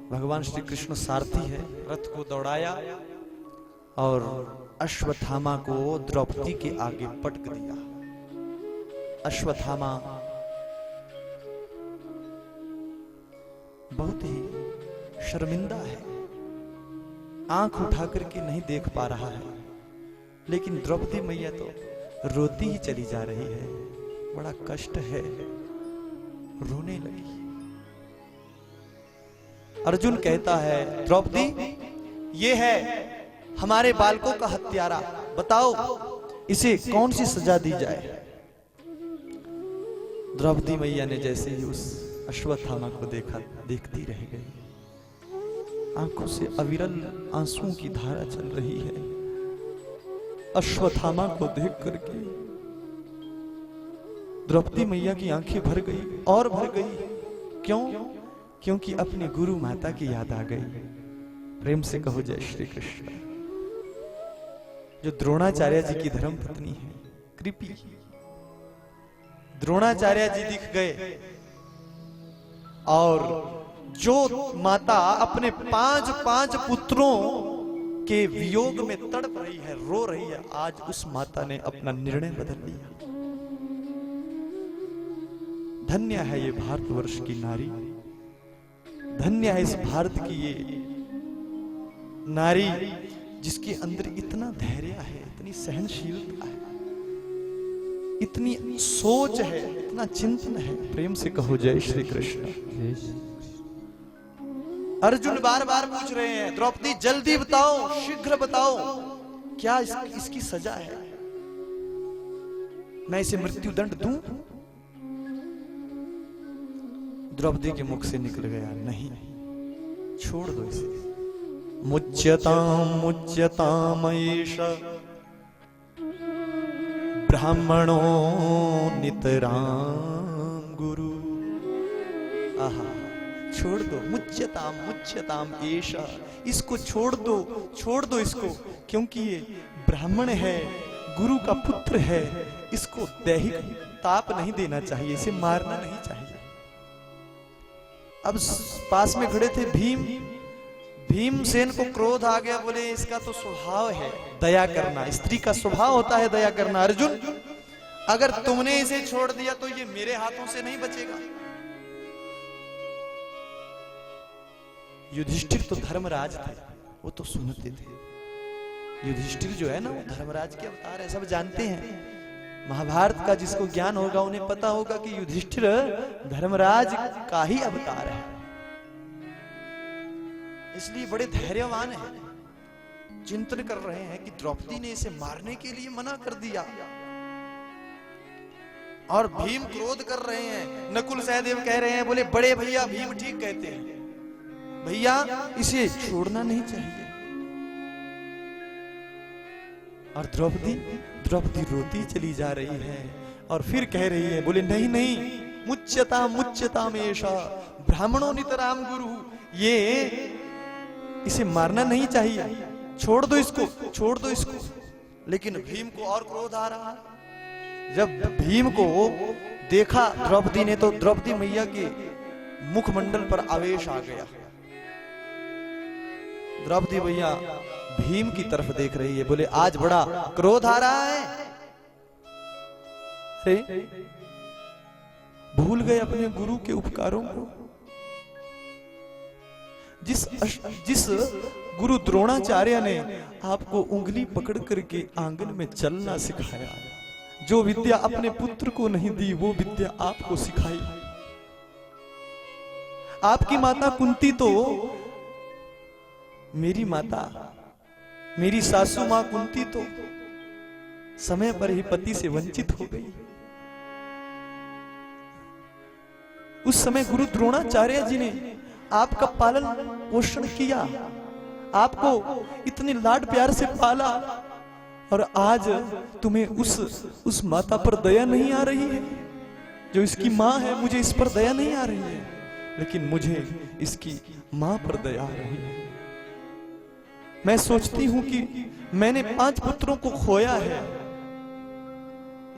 भगवान श्री कृष्ण सारथी है, रथ को दौड़ाया और अश्वत्थामा को द्रौपदी के आगे पटक दिया। अश्वत्थामा बहुत ही शर्मिंदा है, आंख उठा करके नहीं देख पा रहा है, लेकिन द्रौपदी मैया तो रोती ही चली जा रही है। बड़ा कष्ट है, रोने लगी। अर्जुन कहता है द्रौपदी ये है हमारे बालकों का हत्यारा, बताओ इसे कौन सी सजा दी जाए। द्रौपदी मैया ने जैसे ही उस अश्वत्थामा को देखा, देखती रह गई। आंखों से अविरल आंसुओं की धारा चल रही है। अश्वत्थामा को देख करके द्रौपदी मैया की आंखें भर गई और भर गई। क्यों? क्योंकि अपने गुरु माता की याद आ गई। प्रेम से कहो जय श्री कृष्ण। जो द्रोणाचार्य जी की धर्म पत्नी है, कृपी, द्रोणाचार्य जी दिख गए और जो माता अपने पांच पुत्रों के वियोग में तड़प रही है, रो रही है, आज उस माता ने अपना निर्णय बदल लिया। धन्य है ये भारतवर्ष की नारी, धन्य है इस भारत की ये नारी जिसके अंदर इतना धैर्य है, इतनी सहनशीलता है, इतनी सोच है, इतना चिंतन है। प्रेम से कहो जय श्री कृष्ण। अर्जुन बार बार पूछ रहे हैं द्रौपदी जल्दी बताओ, शीघ्र बताओ, क्या इसकी सजा है? मैं इसे मृत्यु दंड दूं? द्रौपदी के मुख से निकल गया, नहीं, छोड़ दो इसे। मुच्यताम मुच्यताम एष ब्राह्मणो नितराम गुरु। आहा, छोड़ दो। मुच्यताम मुच्यताम एष, इसको छोड़ दो इसको, क्योंकि ये ब्राह्मण है, गुरु का पुत्र है। इसको दैहिक ताप नहीं देना चाहिए, इसे मारना नहीं चाहिए। अब पास में खड़े थे भीमसेन को क्रोध आ गया, बोले इसका तो स्वभाव है दया करना, स्त्री का स्वभाव होता है दया करना। अर्जुन अगर तुमने इसे छोड़ दिया तो ये मेरे हाथों से नहीं बचेगा। युधिष्ठिर तो धर्मराज थे, वो तो सुनते थे। युधिष्ठिर जो है ना, वो धर्मराज के अवतार है, सब जानते हैं। महाभारत का जिसको ज्ञान होगा उन्हें पता होगा कि युधिष्ठिर धर्मराज का ही अवतार है। इसलिए बड़े धैर्यवान हैं, चिंतन कर रहे हैं कि द्रौपदी ने इसे मारने के लिए मना कर दिया और भीम क्रोध कर रहे हैं। नकुल सहदेव कह रहे हैं, बोले बड़े भैया भीम ठीक कहते हैं, भैया इसे छोड़ना नहीं चाहिए। और द्रौपदी रोती चली जा रही है और फिर कह रही है, बोले नहीं नहीं, मुच्यताम एषा ब्राह्मणो नितराम गुरु, ये इसे मारना नहीं चाहिए, छोड़ दो इसको। लेकिन भीम को और क्रोध आ रहा है। जब भीम को देखा द्रौपदी ने, तो द्रौपदी मैया के मुखमंडल पर आवेश आ गया। द्रौपदी मैया भीम की तरफ देख रही है, बोले आज बड़ा क्रोध आ रहा है। अरे भूल गए अपने गुरु के उपकारों को। जिस गुरु द्रोणाचार्य ने आपको उंगली पकड़ करके आंगन में चलना सिखाया, जो विद्या अपने पुत्र को नहीं दी वो विद्या आपको सिखाई। आपकी माता कुंती तो, मेरी माता, मेरी सासू मां कुंती तो समय पर ही पति से वंचित हो गई। उस समय गुरु द्रोणाचार्य जी ने आपका पालन पोषण किया, आपको इतने लाड प्यार से पाला, और आज तुम्हें उस माता पर दया नहीं आ रही है जो इसकी मां है। मुझे इस पर दया नहीं आ रही है, लेकिन मुझे इसकी मां पर दया आ रही है। मैं सोचती हूं कि मैंने 5 पुत्रों को खोया है,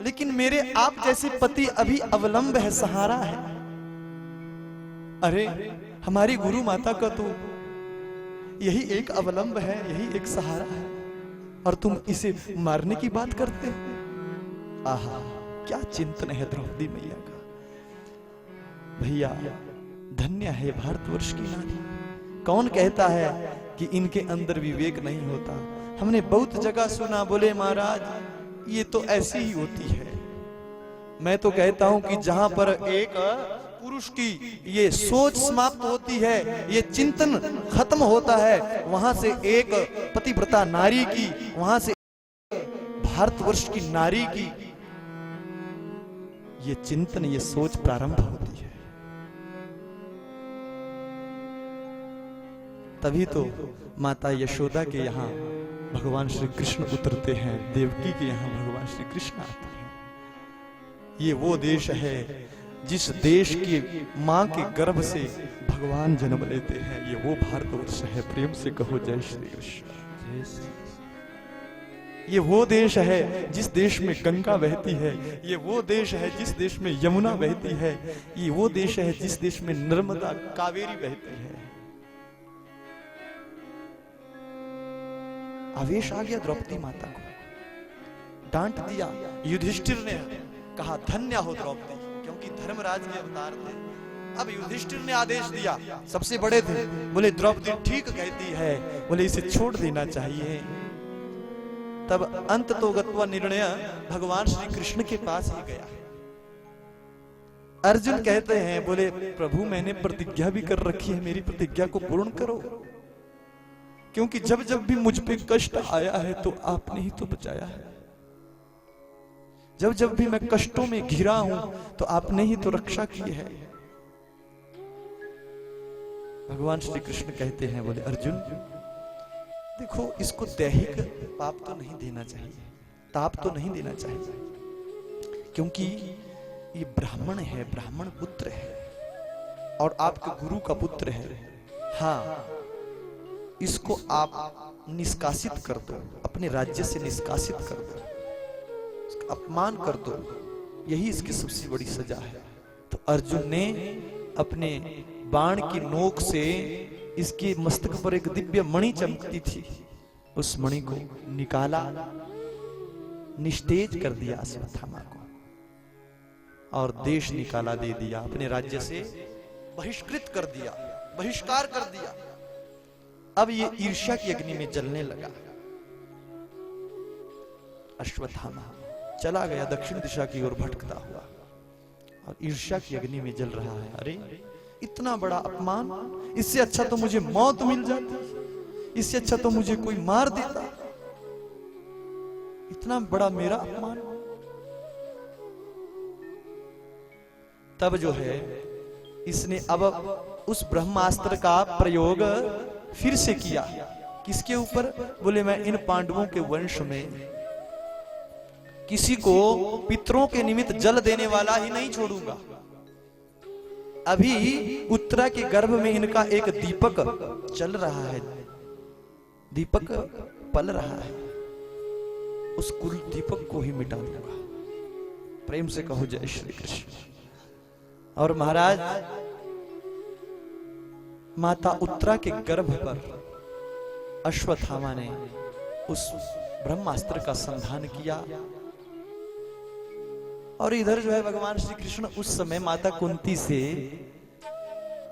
लेकिन मेरे आप जैसे पति अभी अवलंब है, सहारा है। अरे हमारी गुरु माता का तो यही एक अवलंब है, यही एक सहारा है, और तुम इसे मारने की बात करते हो। आहा, क्या चिंतन है द्रौपदी मैया का। भैया धन्य है भारतवर्ष की नारी। कौन कहता है कि इनके अंदर विवेक नहीं होता। हमने बहुत जगह सुना, बोले महाराज ये तो ऐसी ही होती है। मैं तो कहता हूं कि जहां पर एक पुरुष की ये सोच समाप्त होती है, ये चिंतन खत्म होता है, वहां से एक पतिव्रता नारी की, वहां से भारतवर्ष की नारी की ये चिंतन, ये सोच प्रारंभ होती है। तभी तो माता यशोदा के यहाँ भगवान श्री कृष्ण उतरते हैं, देवकी के यहाँ भगवान श्री कृष्ण आते हैं। ये वो देश है जिस देश की मां के गर्भ से भगवान जन्म लेते हैं। ये वो भारतवर्ष है। प्रेम से कहो जय श्री कृष्ण। ये वो देश है जिस देश में गंगा बहती है। ये वो देश है जिस देश में यमुना बहती है। ये वो देश है जिस देश में नर्मदा कावेरी बहती है। आवेश आ गया द्रौपदी माता को, डांट दिया। युधिष्ठिर ने कहा धन्य हो द्रौपदी, क्योंकि धर्मराज के अवतार थे। अब युधिष्ठिर ने आदेश दिया, सबसे बड़े थे, बोले द्रौपदी ठीक कहती है, बोले इसे छोड़ देना चाहिए। तब अंत तो गत्वा निर्णय भगवान श्री कृष्ण के पास ही गया। अर्जुन कहते हैं, बोले प्रभु मैंने प्रतिज्ञा भी कर रखी है, मेरी प्रतिज्ञा को पूर्ण करो, क्योंकि जब जब भी मुझ पे कष्ट आया है तो आपने ही तो बचाया है। जब जब भी मैं कष्टों में घिरा हूं तो आपने ही तो रक्षा की है। भगवान श्री कृष्ण कहते हैं, बोले अर्जुन देखो, इसको दैहिक पाप तो नहीं देना चाहिए, ताप तो नहीं देना चाहिए, क्योंकि ये ब्राह्मण है, ब्राह्मण पुत्र है और आपके गुरु का पुत्र है। हाँ, इसको आप निष्कासित कर दो, अपने राज्य से निष्कासित कर दो, इसका अपमान कर दो, यही इसकी सबसे बड़ी सजा है। तो अर्जुन ने अपने बाण की नोक से इसके मस्तक पर एक दिव्य मणि चमकती थी, उस मणि को निकाला, निस्तेज कर दिया अश्वत्थामा को, और देश निकाला दे दिया, अपने राज्य से बहिष्कृत कर दिया, बहिष्कार कर दिया। अब ये ईर्ष्या की अग्नि में जलने लगा। अश्वत्थामा चला गया दक्षिण दिशा की ओर भटकता हुआ, और ईर्ष्या की अग्नि में जल रहा है। अरे इतना बड़ा अपमान, इससे अच्छा तो मुझे मौत मिल जाती, इससे अच्छा तो मुझे कोई मार देता, इतना बड़ा मेरा अपमान। तब जो है इसने अब उस ब्रह्मास्त्र का प्रयोग फिर से किया। किसके ऊपर? बोले मैं इन पांडवों के वंश में किसी को पितरों के निमित्त जल देने वाला ही नहीं छोड़ूंगा। अभी उत्तरा के गर्भ में इनका एक दीपक चल रहा है, दीपक पल रहा है, उस कुल दीपक को ही मिटा दूंगा। प्रेम से कहो जय श्री कृष्ण। और महाराज माता उत्तरा के गर्भ पर अश्वत्थामा ने उस ब्रह्मास्त्र का संधान किया और इधर जो है भगवान श्री कृष्ण उस समय माता कुंती से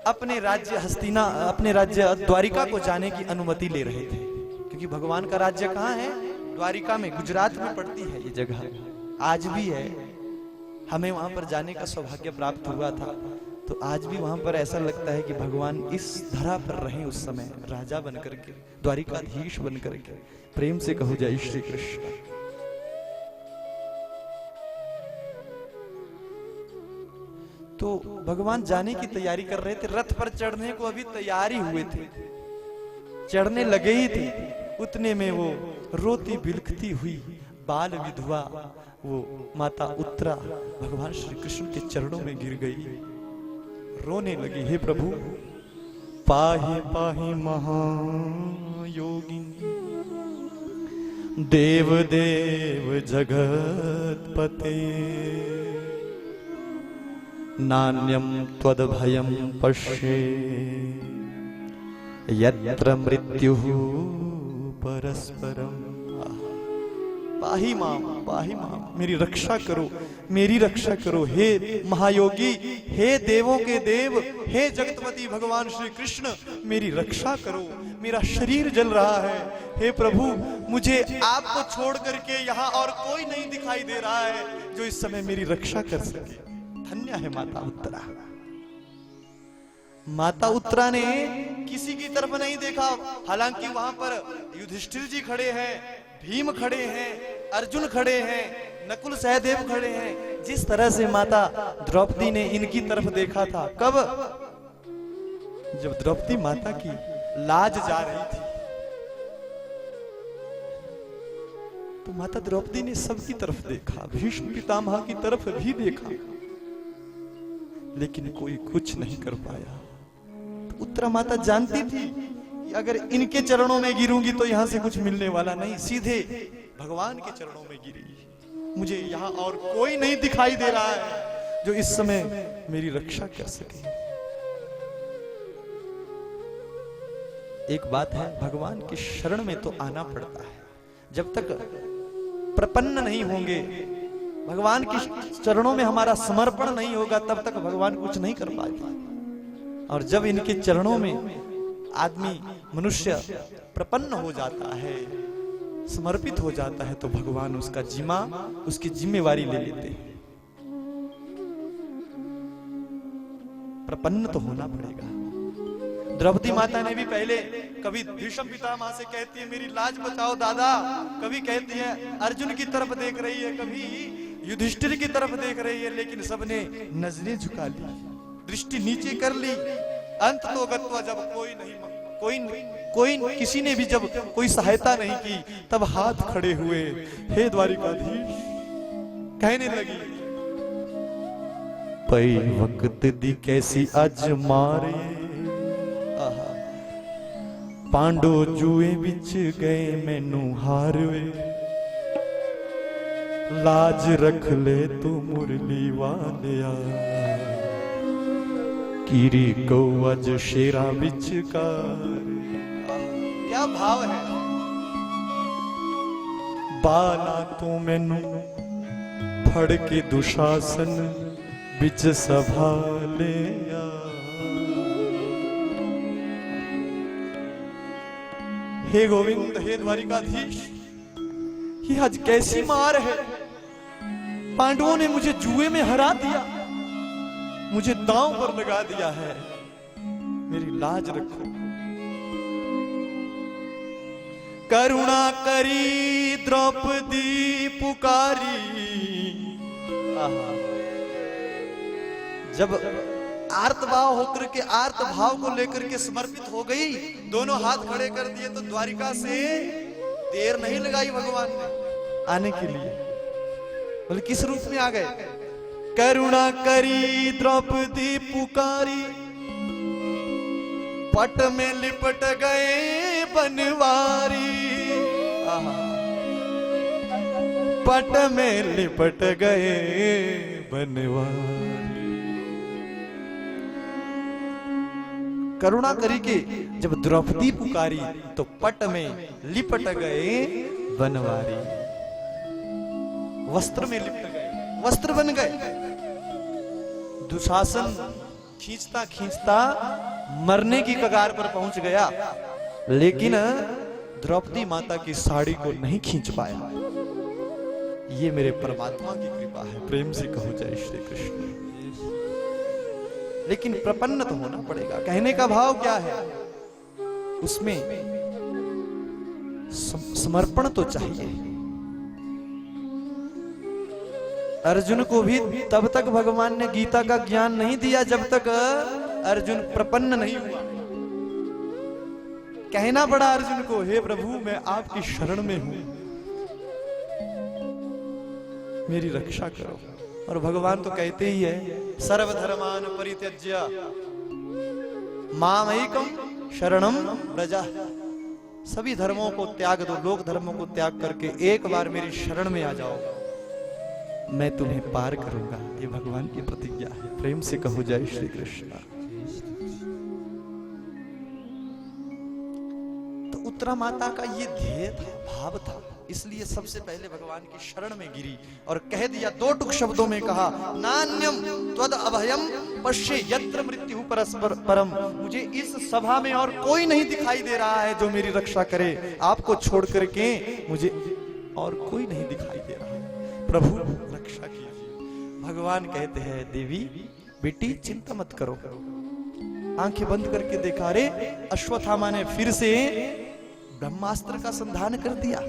अपने राज्य द्वारिका को जाने की अनुमति ले रहे थे, क्योंकि भगवान का राज्य कहाँ है? द्वारिका में, गुजरात में पड़ती है ये जगह, आज भी है। हमें वहां पर जाने का सौभाग्य प्राप्त हुआ था, तो आज भी वहां पर ऐसा लगता है कि भगवान इस धरा पर रहे उस समय राजा बनकर के, द्वारिकाधीश बनकर के। प्रेम से कहो जय श्री कृष्ण। तो भगवान जाने की तैयारी कर रहे थे, रथ पर चढ़ने को अभी तैयार ही हुए थे, चढ़ने लगे ही थे, उतने में वो रोती बिलखती हुई बाल विधवा वो माता उत्तरा भगवान श्री कृष्ण के चरणों में गिर गई, रोने लगी, हे प्रभु पाहि पाहि महायोगिनी देव देव जगतपते नान्यं त्वद्भयं पश्ये यत्र मृत्युः परस्परम। पाही माम, मेरी रक्षा करो, मेरी रक्षा करो, हे महायोगी, हे देवों के देव, हे जगतपति भगवान श्री कृष्ण, मेरी रक्षा करो, मेरा शरीर जल रहा है, हे प्रभु मुझे आपको छोड़ करके यहाँ और कोई नहीं दिखाई दे रहा है जो इस समय मेरी रक्षा कर सके। धन्य है माता उत्तरा। माता उत्तरा ने किसी की तरफ नहीं देखा, हालांकि वहां पर युधिष्ठिर जी खड़े हैं, भीम खड़े हैं, अर्जुन खड़े हैं, नकुल सहदेव खड़े हैं। जिस तरह से माता द्रौपदी ने इनकी तरफ देखा था, कब? जब द्रौपदी माता की लाज जा रही थी, तो माता द्रौपदी ने सबकी तरफ देखा, भीष्म पितामह की तरफ भी देखा, लेकिन कोई कुछ नहीं कर पाया। तो उत्तरा माता जानती थी कि अगर इनके चरणों में गिरूंगी तो यहां से कुछ मिलने वाला नहीं, सीधे भगवान के चरणों में गिरी। मुझे यहां और कोई नहीं दिखाई दे रहा है जो इस समय मेरी रक्षा कर सके। एक बात है, भगवान की शरण में तो आना पड़ता है। जब तक प्रपन्न नहीं होंगे, भगवान की चरणों में हमारा समर्पण नहीं होगा, तब तक भगवान कुछ नहीं कर पाएगा। और जब इनके चरणों में आदमी, मनुष्य प्रपन्न हो जाता है, समर्पित हो जाता है, तो भगवान उसका जिम्मा, उसकी जिम्मेवारी ले लेते हैं। प्रपन्न तो होना पड़ेगा। द्रौपदी माता ने भी पहले कभी भीष्म पितामह से कहती है मेरी लाज बचाओ दादा, कभी कहती है अर्जुन की तरफ देख रही है, कभी युधिष्ठिर की तरफ देख रही है, लेकिन सबने नजरें झुका ली, दृष्टि नीचे कर ली। अंत तो गत्वा, जब कोई किसी ने भी जब कोई सहायता नहीं की, तब हाथ खड़े हुए, हे द्वारिकाधीश, कहने लगी पई वक्त दी कैसी अज मारे, पांडो जुए बिच गए मैनू हारवे, लाज रख ले तू मुरली वालिया, कीरी को अज शेरा बिच कार। क्या भाव है। बाला तू मैनू फड़ के दुशासन बिच संभालिया, हे गोविंद, हे द्वारिकाधीश, ये आज कैसी मार है। पांडवों ने मुझे जुए में हरा दिया, मुझे दांव पर लगा दिया है, मेरी लाज रखो। करुणा करी द्रौपदी पुकारी। जब आर्तभाव होकर के, आर्त भाव को लेकर के समर्पित हो गई, दोनों हाथ खड़े कर दिए, तो द्वारिका से देर नहीं लगाई भगवान ने आने के लिए। बोले किस रूप में आ गए? करुणा करी द्रौपदी पुकारी, पट में लिपट गए बनवारी, पट में लिपट गए बनवारी। करुणा करी के जब द्रौपदी पुकारी, तो पट में लिपट गए बनवारी, वस्त्र में लिपट गए। वस्त्र बन गए। दुशासन खींचता खींचता मरने की कगार पर पहुंच गया, लेकिन द्रौपदी माता की साड़ी को नहीं खींच पाया। ये मेरे परमात्मा की कृपा है, प्रेम से कहो जय श्री कृष्ण। लेकिन प्रपन्न तो होना पड़ेगा। कहने का भाव क्या है, उसमें समर्पण तो चाहिए। अर्जुन को भी तब तक भगवान ने गीता का ज्ञान नहीं दिया जब तक अर्जुन प्रपन्न नहीं हुआ। कहना पड़ा अर्जुन को, हे प्रभु मैं आपकी शरण में हूं, मेरी रक्षा करो। और भगवान तो कहते ही है, सर्वधर्मान परित्यज्य मामैकम शरणम व्रज। सभी धर्मों को त्याग दो, लोक धर्मों को त्याग करके एक बार मेरी शरण में आ जाओ, मैं तुम्हें पार करूंगा। ये भगवान की प्रतिज्ञा है। प्रेम से कहो जय श्री कृष्ण। तो उत्तरा माता का ये ध्येय था, भाव था, इसलिए सबसे पहले भगवान की शरण में गिरी और कह दिया, दो टुक शब्दों में कहा, नान्यम त्वद अभयम पश्ये यत्र मृत्यु परस्पर परम। मुझे इस सभा में और कोई नहीं दिखाई दे रहा है जो मेरी रक्षा करे, आपको छोड़ करके मुझे और कोई नहीं दिखाई दे रहा है, प्रभु रक्षा कीजिए। भगवान कहते हैं, देवी बेटी चिंता मत करो। आंखें बंद करके देखा, रे अश्वत्थामा ने फिर से ब्रह्मास्त्र का संधान कर दिया।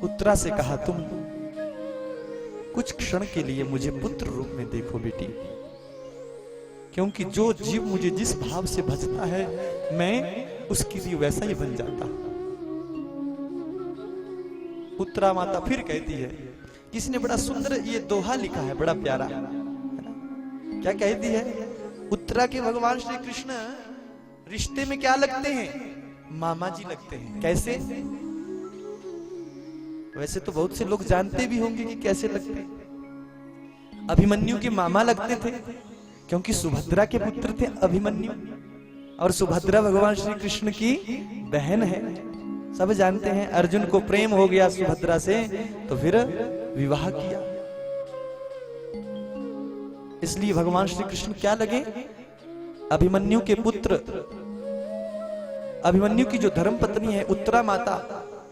उत्तरा से कहा, तुम कुछ क्षण के लिए मुझे पुत्र रूप में देखो बेटी, क्योंकि जो जीव मुझे जिस भाव से भजता है मैं उसके लिए वैसा ही बन जाता। उत्तरा माता फिर कहती है, किसी ने बड़ा सुंदर ये दोहा लिखा है, बड़ा प्यारा है ना? क्या कहती है? उत्तरा के भगवान श्री कृष्ण रिश्ते में क्या लगते हैं? मामा जी लगते हैं। कैसे? वैसे तो बहुत से लोग जानते भी होंगे कि कैसे लगते हैं। अभिमन्यु के मामा लगते थे क्योंकि सुभद्रा के पुत्र थे अभिमन्यु, और सुभद्रा भगवान श्री कृष्ण की बहन है, सब जानते हैं। अर्जुन को प्रेम हो गया सुभद्रा से तो फिर विवाह किया, इसलिए भगवान श्री कृष्ण क्या लगे? अभिमन्यु के पुत्र। अभिमन्यु की जो धर्म पत्नी है उत्तरा माता,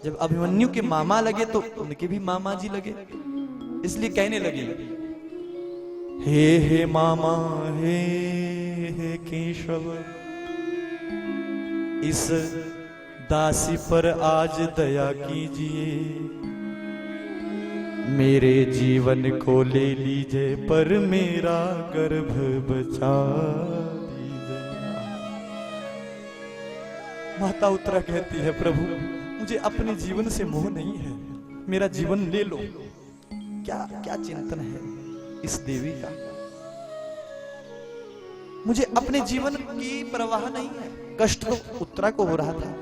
जब अभिमन्यु के मामा लगे तो उनके भी मामा जी लगे, इसलिए कहने लगी, हे मामा हे केशव, इस दासी पर आज दया कीजिए, मेरे जीवन को ले लीजिए पर मेरा गर्भ बचा दीजिए। माता उत्तरा कहती है, प्रभु मुझे अपने जीवन से मोह नहीं है, मेरा जीवन ले लो। क्या क्या चिंतन है इस देवी का, मुझे अपने जीवन की परवाह नहीं है। कष्ट तो उत्तरा को हो रहा था।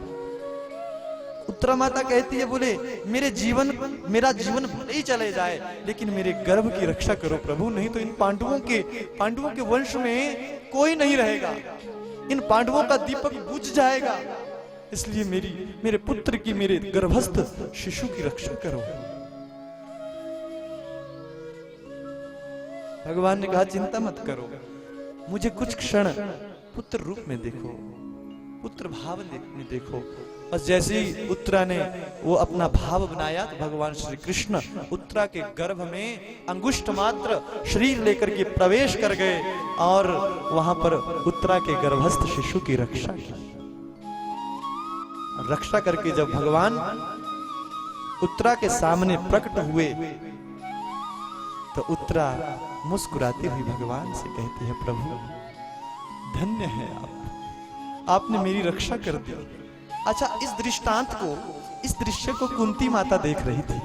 उत्तरा माता कहती है, बोले मेरा जीवन भले ही चले जाए लेकिन मेरे गर्भ की रक्षा करो प्रभु, नहीं तो इन पांडवों के वंश में कोई नहीं रहेगा, इन पांडवों का दीपक बुझ जाएगा, इसलिए मेरे पुत्र की, मेरे गर्भस्थ शिशु की रक्षा करो। भगवान ने कहा, चिंता मत करो, मुझे कुछ क्षण पुत्र रूप में देखो, पुत्र भाव में देखो। और जैसे ही उत्तरा ने वो अपना भाव बनाया तो भगवान श्री कृष्ण उत्तरा के गर्भ में अंगुष्ठ मात्र शरीर लेकर के प्रवेश कर गए और वहां पर उत्तरा के गर्भस्थ शिशु की रक्षा की। रक्षा करके जब भगवान उत्तरा के सामने प्रकट हुए तो उत्तरा मुस्कुराती हुई भगवान से कहती है, प्रभु धन्य है आपने मेरी रक्षा कर दी। अच्छा, इस दृष्टांत को, इस दृश्य को कुंती माता देख रही थी।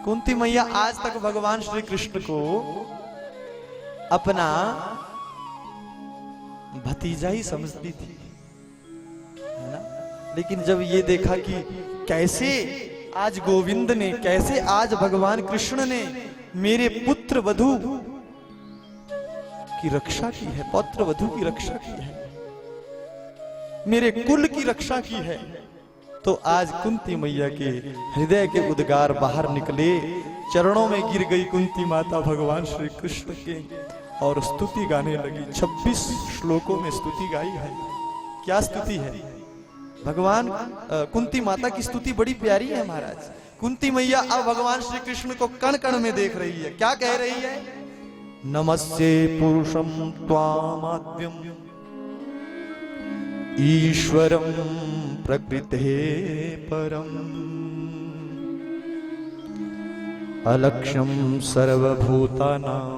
कुंती मैया आज तक भगवान श्री कृष्ण को अपना भतीजा ही समझती थी, है ना? लेकिन जब ये देखा कि कैसे आज गोविंद ने, कैसे आज भगवान कृष्ण ने मेरे पुत्र वधू की रक्षा की है, पौत्र वधू की रक्षा की है, मेरे कुल की रक्षा की है, तो आज कुंती मैया के हृदय के उद्गार बाहर निकले, चरणों में गिर गई कुंती माता भगवान श्री कृष्ण के और स्तुति गाने लगी। 26 श्लोकों में स्तुति गाई है। क्या स्तुति है? भगवान कुंती माता की स्तुति बड़ी प्यारी है महाराज। कुंती मैया अब भगवान श्री कृष्ण को कण कण में देख रही है। क्या कह रही है? नमस्ते पुरुषम त्वामाद्यम ईश्वरम प्रकृते परम अलक्ष्यम सर्वभूतानां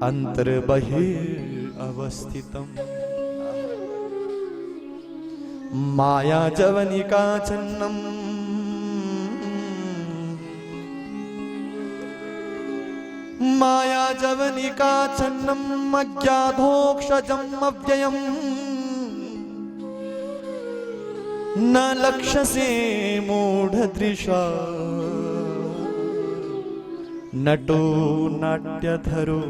अंतर्बहिर्अवस्थितम् माया जवनिका छन्नम माया जवनिका छन्नम अज्ञाधोक्षजम अव्ययम न लक्ष्यसे मूढ़दृशा नटो नाट्यधरो